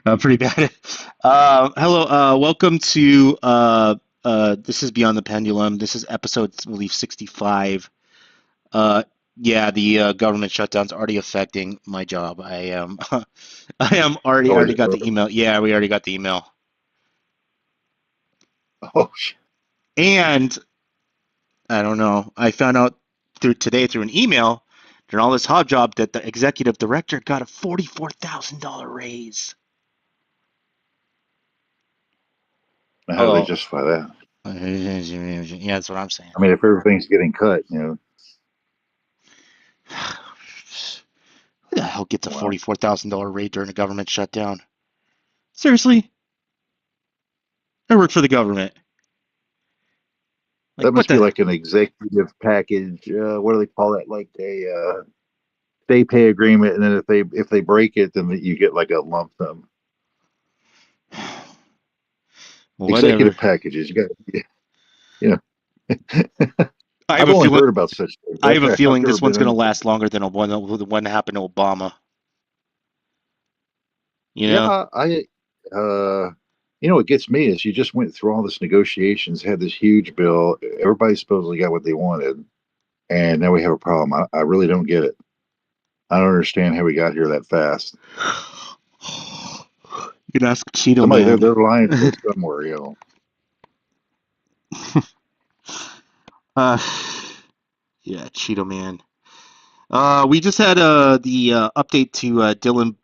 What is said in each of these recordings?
Pretty bad. Hello, welcome to this is Beyond the Pendulum. This is episode, I believe, 65. Uh, yeah, the government shutdown's already affecting my job. I am, I am Oh, is already it got the really? email. Yeah, we already got the email. Oh, And I don't know. I found out through an email during all this hot job that the executive director got a $44,000 raise. how do they Oh, justify that? yeah, that's what I'm saying. I mean, if everything's getting cut, Who the hell gets a wow, $44,000 raise during a government shutdown? Seriously? I work for the government. Like, that what must be the? like an executive package. What do they call that? Like a they pay agreement, and then if they break it, then you get like a lump sum. Whatever. Executive packages. You know, I have I've a only feeling. heard about such things. I have a I've feeling never this been one's going in to one. last longer than the one that happened to Obama. You know? Yeah, uh, what gets me is you just went through all this negotiations, had this huge bill. Everybody supposedly got what they wanted, and now we have a problem. I really don't get it. I don't understand how we got here that fast. You can ask Cheeto Somebody they're Man. they're lying to us somewhere. uh, yeah, Cheeto Man. We just had the update to Dylan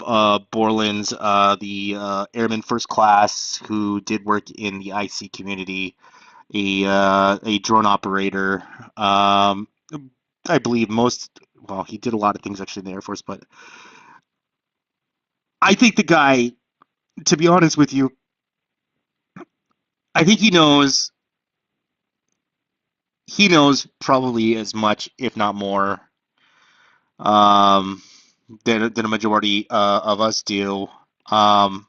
Borland's, the Airman First Class, who did work in the IC community, a drone operator. Um, I believe well, he did a lot of things actually in the Air Force, but I think the guy, to be honest with you, I think he knows probably as much, if not more, um, than a majority of us do. Um,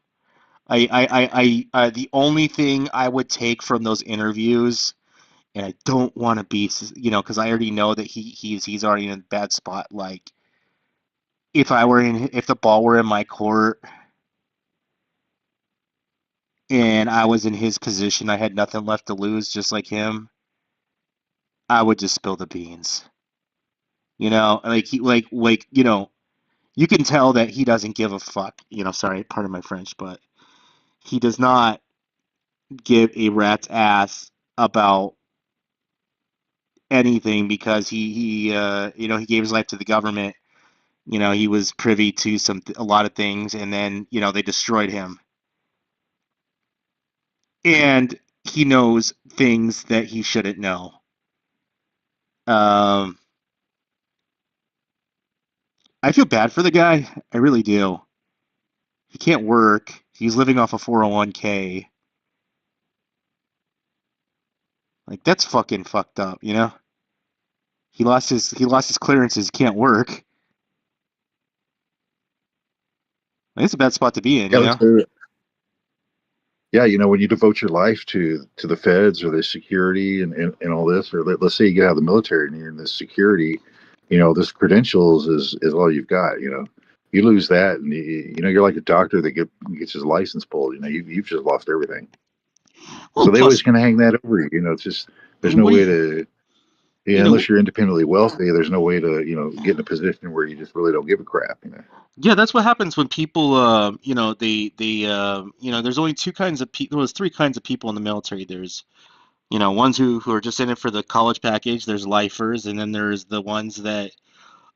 the only thing I would take from those interviews, and I don't want to be, because I already know that he's already in a bad spot. Like, if the ball were in my court and I was in his position, I had nothing left to lose, just like him, I would just spill the beans. Like you can tell that he doesn't give a fuck. Sorry, pardon my French, but he does not give a rat's ass about anything because he gave his life to the government. He was privy to a lot of things, and then they destroyed him, and he knows things that he shouldn't know. Um, I feel bad for the guy. I really do. He can't work. He's living off a 401k. Like, that's fucking fucked up. He lost his clearances. He can't work. It's a bad spot to be in, Yeah, you know. yeah. When you devote your life to the feds or the security and all this, or let's say you get out of the military and you're in this security, this credentials is all you've got. You lose that, and you're like a doctor that gets his license pulled. You've just lost everything. Well, So they always plus, kind of hang that over you. It's just there's no what do way you, to, you know? unless you're independently wealthy, there's no way to get in a position where you just really don't give a crap. Yeah, that's what happens when people, there's only two kinds of people. There's three kinds of people in the military. There's, ones who are just in it for the college package. There's lifers, and then there's the ones that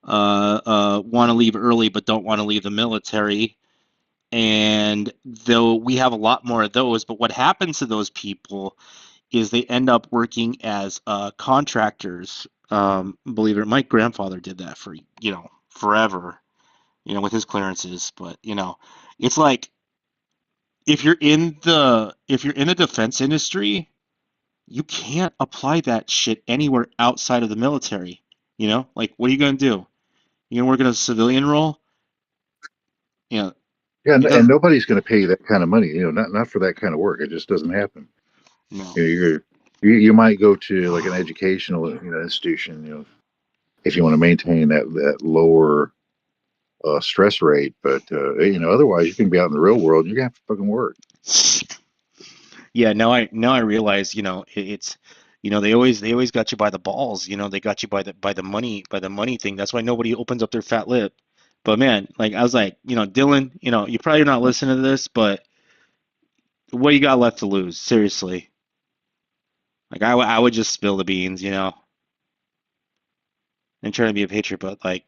want to leave early but don't want to leave the military. And though we have a lot more of those, but what happens to those people is they end up working as contractors. Believe it, my grandfather did that for forever, with his clearances. But it's like if you're in the defense industry, you can't apply that shit anywhere outside of the military. Like, what are you gonna do? You gonna work in a civilian role? You know, Yeah, and, it does and nobody's going to pay you that kind of money. Not for that kind of work. It just doesn't happen. no. You know, you might go to like an educational institution, if you want to maintain that lower stress rate. But otherwise you can be out in the real world and you're gonna have to fucking work. Yeah, now I realize, it's, they always got you by the balls, they got you by the money thing. That's why nobody opens up their fat lip. But man, like I was like, Dylan, you're probably not listening to this, but what you got left to lose? Seriously. Like I would just spill the beans, and try to be a patriot, but like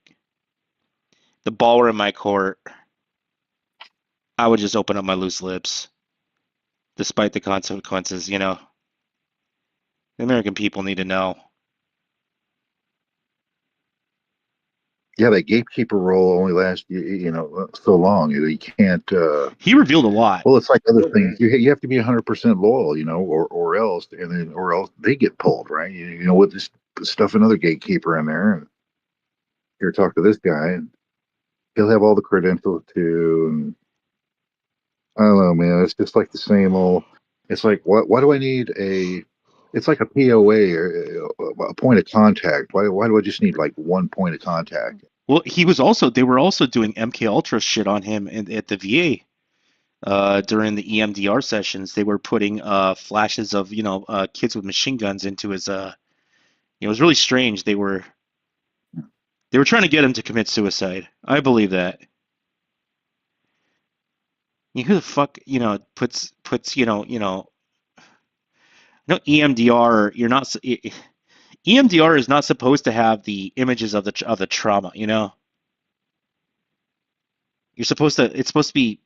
the ball were in my court, I would just open up my loose lips, despite the consequences, The American people need to know. Yeah, that gatekeeper role only lasts so long. You can't. He revealed a lot. Well, it's like other things. You have to be 100% loyal, or else they get pulled, right? With this stuff another gatekeeper in there, and here talk to this guy, and he'll have all the credentials too. And I don't know, man. It's just like the same old. It's like, what? Why do I need a? It's like a POA or a point of contact. Why do I just need like one point of contact? Well, they were also doing MK Ultra shit on him at the VA. During the EMDR sessions, they were putting flashes of kids with machine guns into his. It was really strange. They were trying to get him to commit suicide. I believe that. Who the fuck puts no EMDR. You're not EMDR is not supposed to have the images of the trauma. It's supposed to be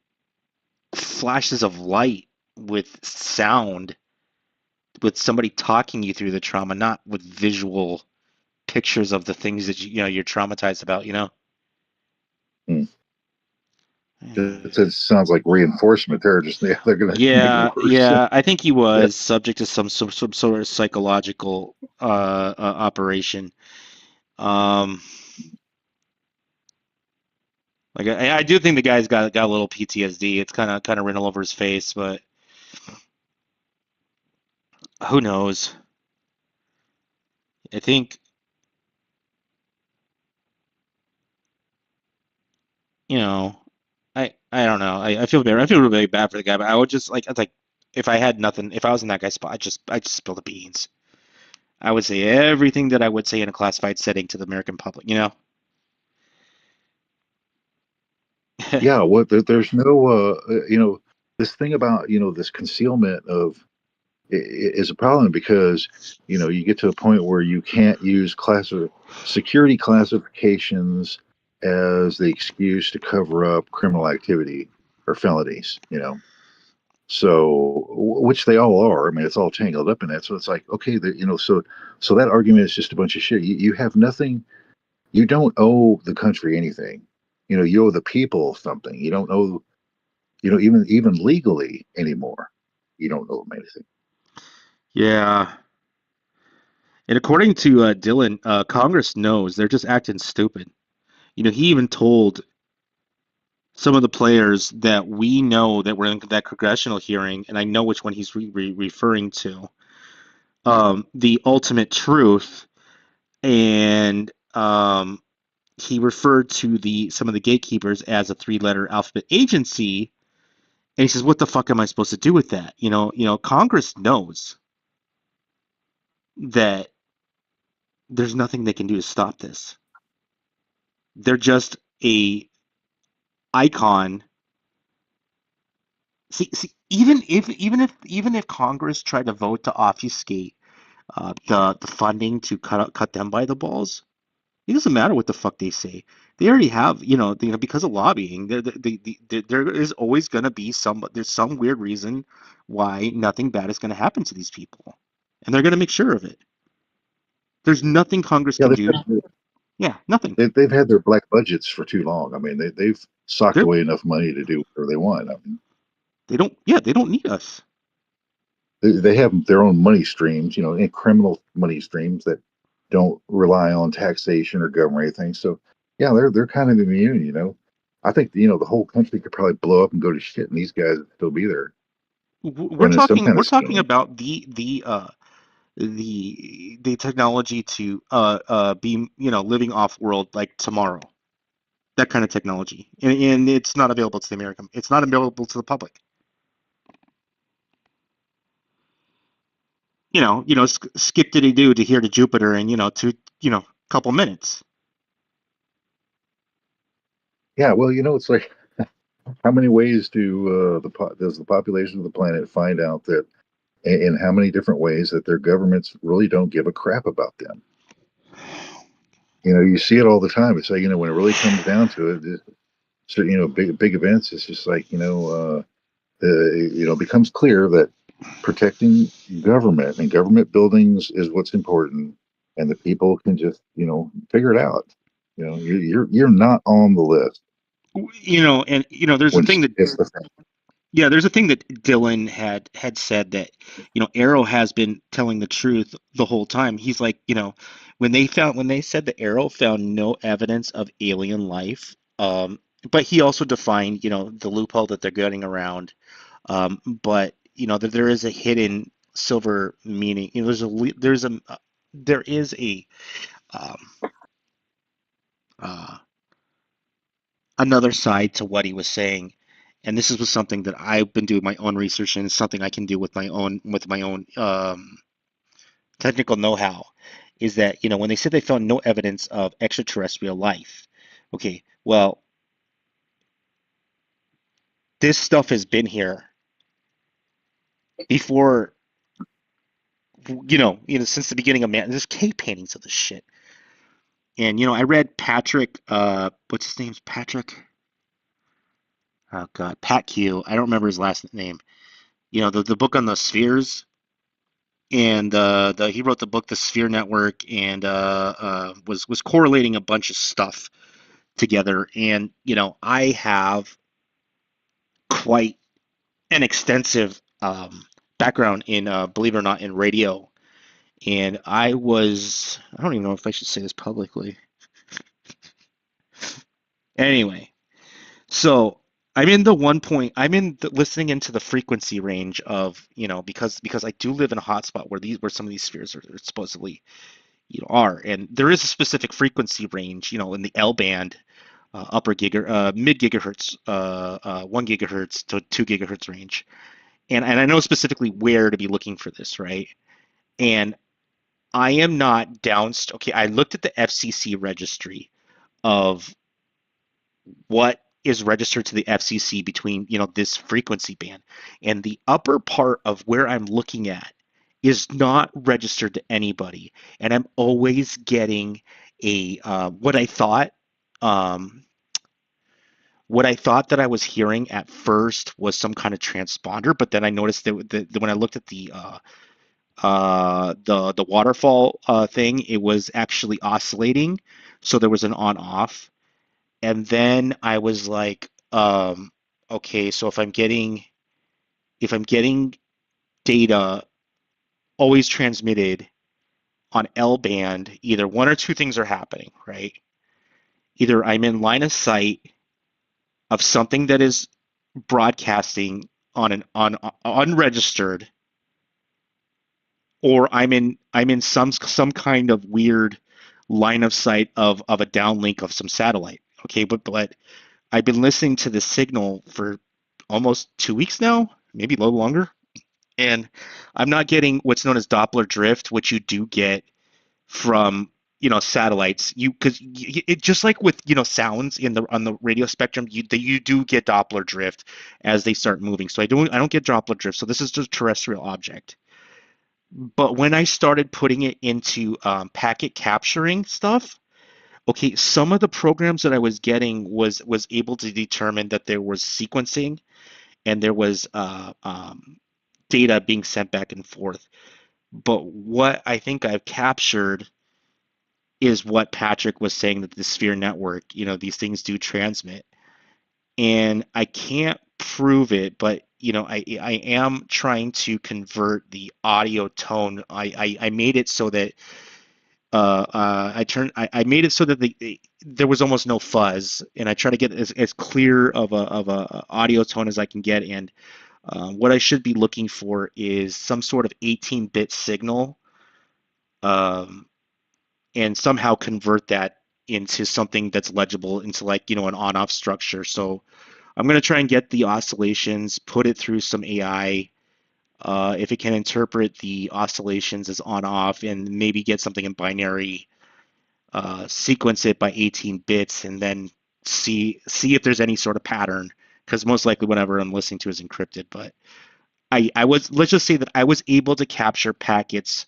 flashes of light with sound, with somebody talking you through the trauma, not with visual pictures of the things that you're traumatized about. Hmm. It sounds like reinforcement. They're going to make it Yeah, worse. yeah. I think he Yeah, was subject to some sort of psychological operation. Um, like I do think the guy's got a little PTSD. It's kind of written all over his face, but who knows? I think you know. I don't know. I feel really bad for the guy, but I would just like, it's like, if I had nothing, if I was in that guy's spot, I just spill the beans. I would say everything that I would say in a classified setting to the American public. yeah. There's no, this thing about this concealment of is a problem because you get to a point where you can't use security classifications as the excuse to cover up criminal activity or felonies. So which they all are. I mean, it's all tangled up in that. So it's like, okay, so that argument is just a bunch of shit. You have nothing. You don't owe the country anything. You owe the people something. You don't owe, even legally anymore. You don't owe them anything. Yeah. And according to Dylan, Congress knows they're just acting stupid. He even told some of the players that we know that were in that congressional hearing, and I know which one he's referring to. The ultimate truth, and he referred to the some of the gatekeepers as a three-letter alphabet agency, and he says, "What the fuck am I supposed to do with that?" Congress knows that there's nothing they can do to stop this. They're just a icon. See, even if Congress tried to vote to obfuscate the funding to cut them by the balls, it doesn't matter what the fuck they say. They already have, because of lobbying. There is always going to be there's some weird reason why nothing bad is going to happen to these people, and they're going to make sure of it. There's nothing Congress Yeah, can do. Yeah, nothing. they've had their black budgets for too long. I mean, they've socked They're away enough money to do whatever they want. I mean, they don't. Yeah, they don't need us. they have their own money streams, and criminal money streams that don't rely on taxation or government or anything. So, yeah, they're kind of immune. I think the whole country could probably blow up and go to shit, and these guys would still be there We're running some talking kind we're of talking scheme. about the technology to be living off world like tomorrow. that kind of technology, and it's not available to the American. It's not available to the public. Skip diddy do to here to Jupiter in couple minutes. Yeah, well, it's like how many ways does the population of the planet find out that, in how many different ways that their governments really don't give a crap about them? You see it all the time. It's like, when it really comes down to it, so, big events. It's just like, it becomes clear that protecting government and government buildings is what's important, and the people can just, figure it out. You're not on the list And there's a when thing that it's the yeah, there's a thing that Dylan had said that Arrow has been telling the truth the whole time. He's like, when they said that Arrow found no evidence of alien life, but he also defined the loophole that they're getting around, but that there is a hidden silver meaning. There is a um, uh, another side to what he was saying, and this was something that I've been doing my own research and it's something I can do with my own technical know-how. Is that when they said they found no evidence of extraterrestrial life, okay, well, this stuff has been here before, since the beginning of man. There's cave paintings of this shit, and I read Patrick, what's his name? Patrick. Oh God, Pat Q. I don't remember his last name. The book on the spheres, and he wrote the book The Sphere Network, and was correlating a bunch of stuff together. And I have quite an extensive background in, believe it or not, in radio. And I don't even know if I should say this publicly. Anyway, so listening into the frequency range of, because I do live in a hotspot where some of these spheres are supposedly are, and there is a specific frequency range, in the L band, mid gigahertz, 1 gigahertz to 2 gigahertz range, and I know specifically where to be looking for this, right? And I am not downst. Okay, I looked at the FCC registry of what is registered to the FCC between this frequency band, and the upper part of where I'm looking at is not registered to anybody, and I'm always getting a um, what I thought that I was hearing at first was some kind of transponder, but then I noticed that when I looked at the waterfall thing, it was actually oscillating, so there was an on off. And then I was like, okay, so if I'm getting data always transmitted on L band, either one or two things are happening, right? Either I'm in line of sight of something that is broadcasting on unregistered, or I'm in some kind of weird line of sight of a downlink of some satellite. Okay, but I've been listening to the signal for almost 2 weeks now, maybe a little longer, and I'm not getting what's known as Doppler drift, which you do get from satellites. Because it just like with sounds in the on the radio spectrum, you do get Doppler drift as they start moving. So I don't get Doppler drift. So this is just a terrestrial object. But when I started putting it into packet capturing stuff, okay, some of the programs that I was getting was able to determine that there was sequencing and there was data being sent back and forth. But what I think I've captured is what Patrick was saying, that the sphere network, these things do transmit. And I can't prove it, but I am trying to convert the audio tone. I made it so that I made it so that there was almost no fuzz, and I try to get as clear of a audio tone as I can get. And what I should be looking for is some sort of 18-bit signal, um, and somehow convert that into something that's legible, into like, an on-off structure. So I'm going to try and get the oscillations, put it through some AI. If it can interpret the oscillations as on-off and maybe get something in binary, sequence it by 18 bits, and then see if there's any sort of pattern. Because most likely whatever I'm listening to is encrypted. But I was let's just say that I was able to capture packets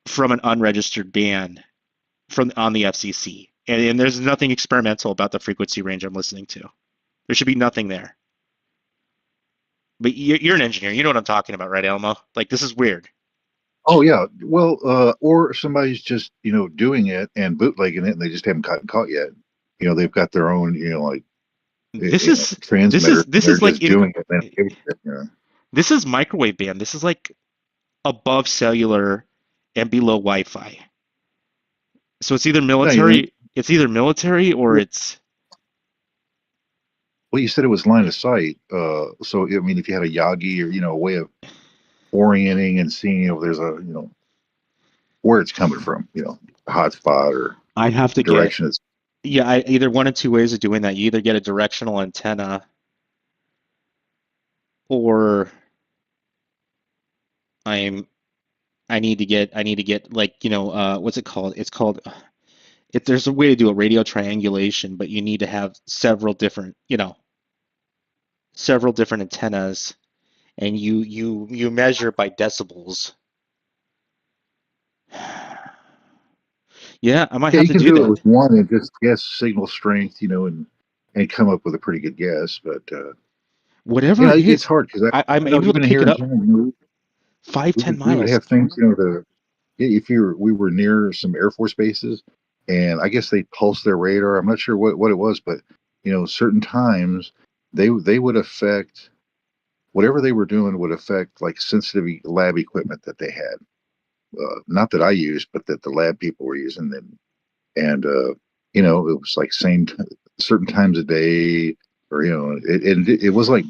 from an unregistered band from on the FCC, and there's nothing experimental about the frequency range I'm listening to. There should be nothing there. But you're an engineer. You know what I'm talking about, right, Elmo? Like, this is weird. Oh yeah, well, or somebody's just doing it and bootlegging it, and they just haven't gotten caught yet. They've got their own This is this transmitter, is and this they're is like just in doing it. And, this is microwave band. This is like above cellular and below Wi-Fi. So no, you know, it's either military or it's well, you said it was line of sight. So I mean, if you had a Yagi or a way of orienting and seeing if there's a where it's coming from, a hot spot or I'd have the to get direction it's. yeah, either one of two ways of doing that. You either get a directional antenna or I'm I need to get like, what's it called? It's called if there's a way to do a radio triangulation, but you need to have several different antennas, and you measure by decibels. Yeah, I might Yeah, have you to can do do it that. with one and just guess signal strength, and come up with a pretty good guess. But Whatever it it's is, hard because I'm I know able to even pick here it in up Canada, five, we ten would we would miles. have things, if we were near some Air Force bases, and I guess they pulse their radar. I'm not sure what it was, but certain times they would affect whatever they were doing would affect like sensitive lab equipment that they had. Not that I used, but that the lab people were using. And it was like certain times a day, or it was like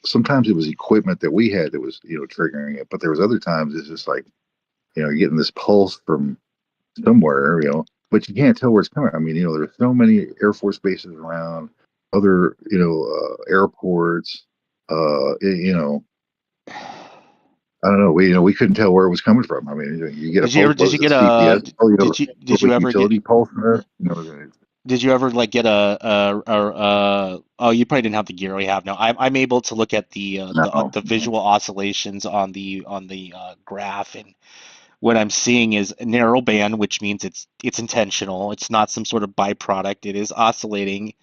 sometimes it was equipment that we had that was triggering it, but there was other times it's just like you're getting this pulse from somewhere, but you can't tell where it's coming. I mean, there's so many Air Force bases around, other airports. You know, I don't know. We couldn't tell where it was coming from. I mean, you get a pulse. What Did you was it? get a CPS? Oh, did you public ever get utility pulse there. did you ever like get oh, you probably didn't have the gear we have now. I'm able to look at No. the visual oscillations on the graph, and what I'm seeing is a narrow band, which means it's intentional. It's not some sort of byproduct. It is oscillating.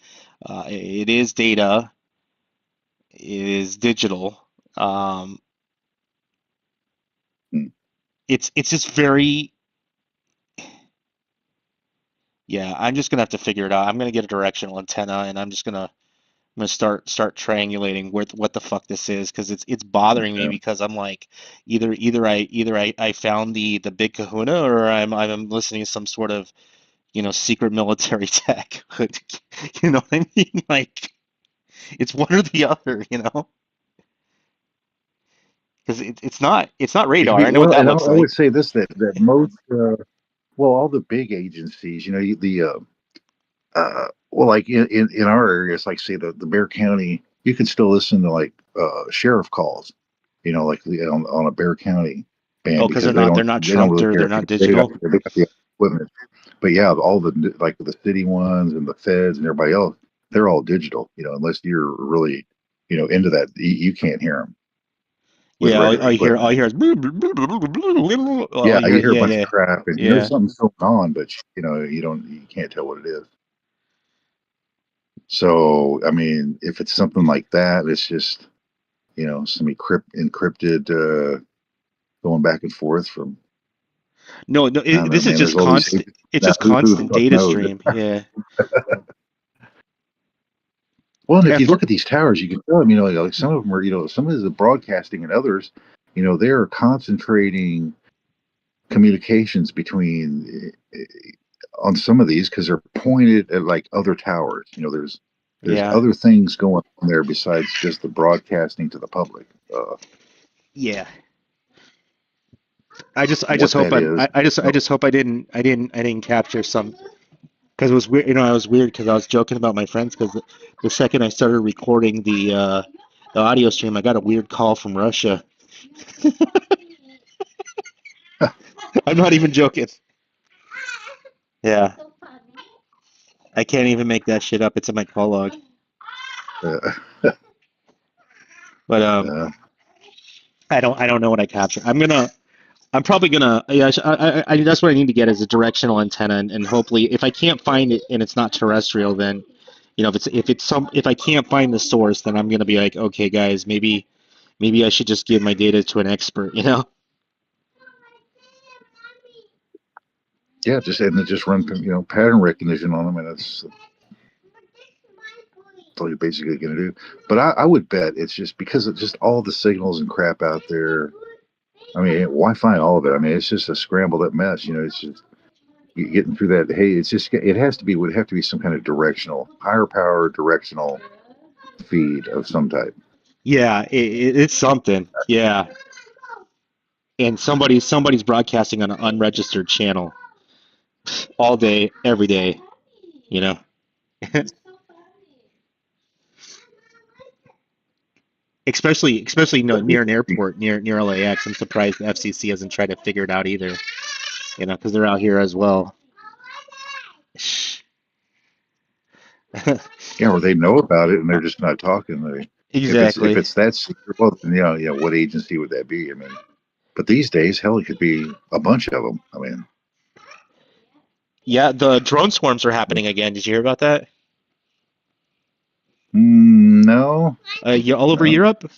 It is data. It is digital. Um, Hmm. it's just very yeah. I'm just gonna have to figure it out. I'm gonna get a directional antenna, and I'm gonna start triangulating what the fuck this is, because it's bothering me, Yeah. because I'm like either I found the big kahuna, or I'm listening to some sort of secret military tech. You know what I mean? Like, it's one or the other, because it's not It could radar. be I know what well, that and I looks would like. say this that most all the big agencies, well, like in our areas, like say the Bear County, you can still listen to like sheriff calls, like on a Bear County band Oh, because because they're they not they're don't not they don't trunked, really or they're care. not They got digital. they got the equipment, but yeah, all the like the city ones and the feds and everybody else, they're all digital. Unless you're really into that, you can't hear them with Yeah, regular all equipment. you hear is all Yeah, you hear. you hear a Yeah, bunch of yeah, crap, and yeah. something's going on, but you can't tell what it is. So, I mean, if it's something like that, it's just some encrypted going back and forth from. No, no. I don't know, This is man. There's just all these constant. agents It's now. just Who the constant fuck data knows? stream. Yeah. Well, and if And you for look at these towers, you can tell them. Like some of them are. Some of the broadcasting, and others, they're concentrating communications between on some of these because they're pointed at like other towers. There's yeah, other things going on there besides just the broadcasting to the public. yeah. I just What hope that is, I just hope I didn't capture some. Because it was weird, you know, I was weird because I was joking about my friends because the second I started recording the audio stream, I got a weird call from Russia. I'm not even joking. Yeah, I can't even make that shit up. It's in my call log. Uh, But uh, I don't know what I captured. I'm probably gonna, yeah, that's what I need to get is a directional antenna, and hopefully, if I can't find it and it's not terrestrial, then, you know, if I can't find the source, then I'm gonna be like, okay, guys, maybe I should just give my data to an expert, you know? yeah, just and then just run pattern recognition on them, and that's all you're basically going to do. But I would bet it's just because of just all the signals and crap out there. I mean, why find all of it? I mean, it's just a scrambled up mess. It's just getting through that. Hey, it's just it has to be would have to be some kind of directional, higher power directional feed of some type. Yeah, it's something. Yeah, and somebody's broadcasting on an unregistered channel all day, every day, you know? Especially near an airport, near LAX. I'm surprised the FCC hasn't tried to figure it out either, you know, because they're out here as well. Yeah, or they know about it and they're just not talking. If Exactly. it's that secret, well, then, what agency would that be? I mean, but these days, hell, it could be a bunch of them. I mean, Yeah, the drone swarms are happening again. Did you hear about that? no, Yeah, all over no. Europe.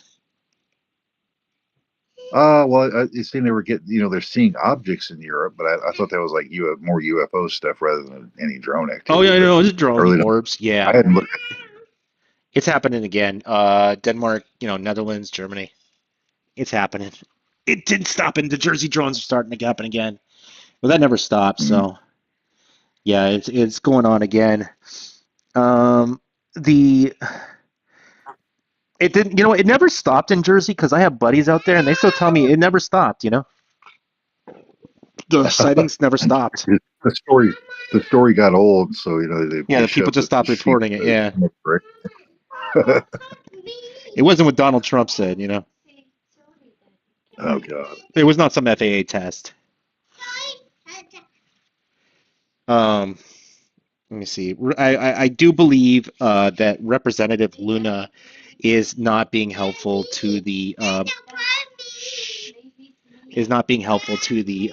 Well, it's saying they were getting, they're seeing objects in Europe, but I thought that was like more UFO stuff rather than any drone Oh activity. yeah, But no, it's I drone really don't. orbs. I Yeah, hadn't looked. it's happening again. Denmark, Netherlands, Germany. It's happening. It didn't stop, and the Jersey drones are starting to happen again. But that never stops. Mm, So yeah, it's going on again. Um, the it didn't, it never stopped in Jersey because I have buddies out there, and they still tell me it never stopped. The sightings never stopped. the story, the story got old, so Yeah, they the people shoved just the stopped sheep. reporting it. Yeah, it wasn't what Donald Trump said. Oh God. It was not some FAA test. Um, Let me see. I do believe that Representative Luna is not being helpful to the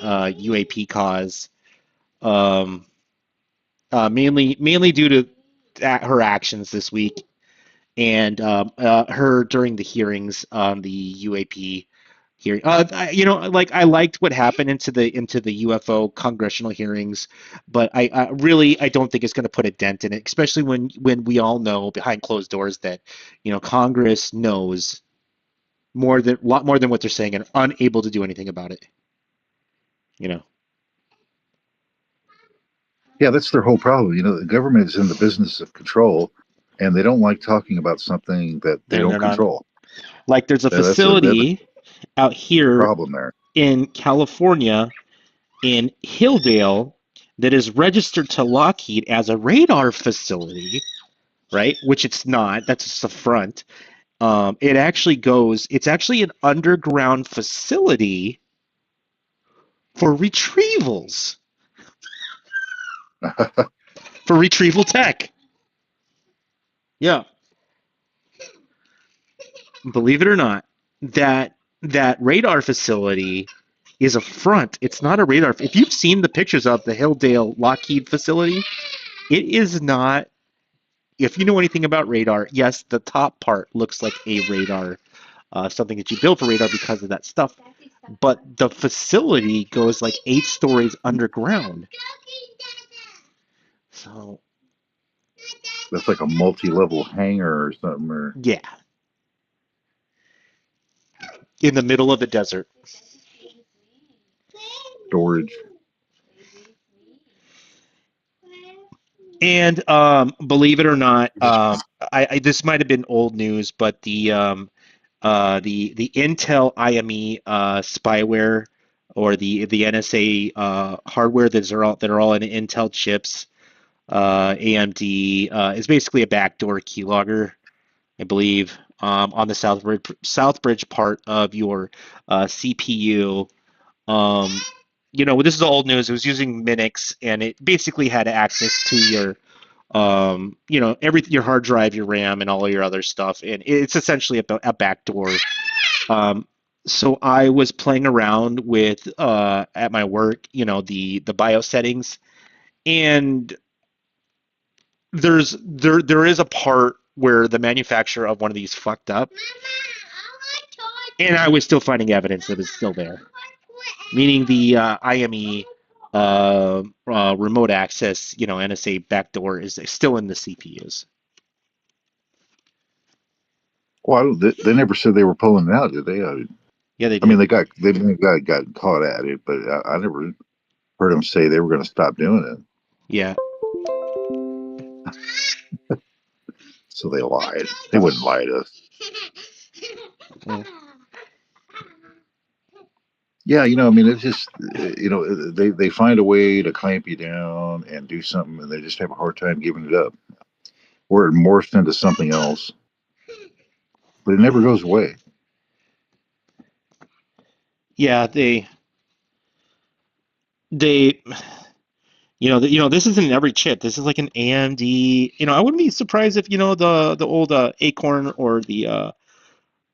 UAP cause, um, mainly due to her actions this week and her during the hearings on the UAP hearing. Like I liked what happened into the UFO congressional hearings, but I really I don't think it's going to put a dent in it, especially when we all know behind closed doors that Congress knows a lot more than what they're saying and unable to do anything about it. You know, Yeah, that's their whole problem. The government is in the business of control, and they don't like talking about something that they don't they're not control. like there's a That's facility out the here problem there. in California in Hilldale that is registered to Lockheed as a radar facility, right? Which it's not. That's just a front. It's actually an underground facility for retrievals, for retrieval tech. Yeah, believe it or not, that radar facility is a front. It's not a radar. If you've seen the pictures of the Hilldale Lockheed facility, it is not. If you know anything about radar, yes, the top part looks like a radar, something that you build for radar because of that stuff. But the facility goes like 8 stories underground. So That's like a multi-level hangar or something, or yeah, in the middle of the desert. storage. And believe it or not, this might have been old news, but the Intel IME spyware or the NSA hardware that are all in Intel chips AMD is basically a backdoor keylogger, I believe, on the Southbridge part of your CPU. Um, this is old news. It was using Minix, and it basically had access to your your hard drive, your RAM, and all your other stuff. And it's essentially a backdoor. Um, so I was playing around with at my work, the BIOS settings, and there is a part where the manufacturer of one of these fucked up, and I was still finding evidence that it's still there, meaning the IME remote access, NSA backdoor is still in the CPUs. Well, they never said they were pulling it out, did they? Yeah, they I mean, did. they got caught at it, but I never heard them say they were going to stop doing it. Yeah. So they lied. They wouldn't lie to us. Yeah. Yeah, I mean, it's just, they find a way to clamp you down and do something, and they just have a hard time giving it up. Or it morphs into something else, but it never goes away. Yeah, they this isn't in every chip. This is like an AMD. I wouldn't be surprised if the old Acorn or the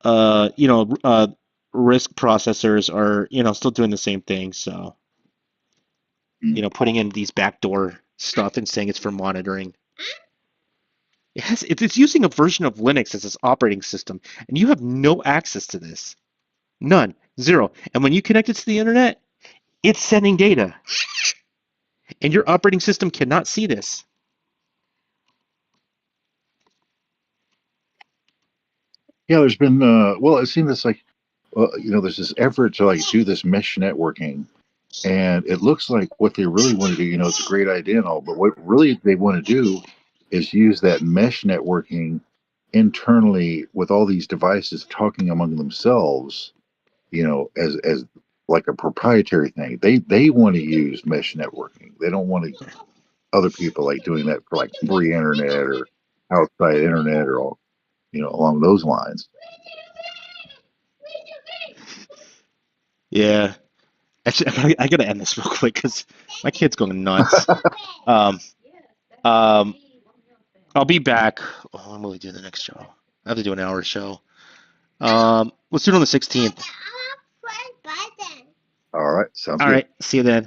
uh you know uh RISC processors are still doing the same thing. So Mm. putting in these backdoor stuff and saying it's for monitoring. It's using a version of Linux as its operating system, and you have no access to this. None, zero. And when you connect it to the internet, it's sending data, and your operating system cannot see this. Yeah, there's been, well, it seems it's like, there's this effort to like do this mesh networking, and it looks like what they really want to do, it's a great idea and all, but what really they want to do is use that mesh networking internally with all these devices talking among themselves, as like a proprietary thing. They want to use mesh networking. They don't want to other people like doing that for like free internet or outside internet or all, along those lines. Yeah. Actually, I gotta end this real quick because my kid's going nuts. Um, um, I'll be back. Oh, when will we do the next show? I have to do an hour show. Let's do it on the 16th. All right, sounds All good. right. See you then.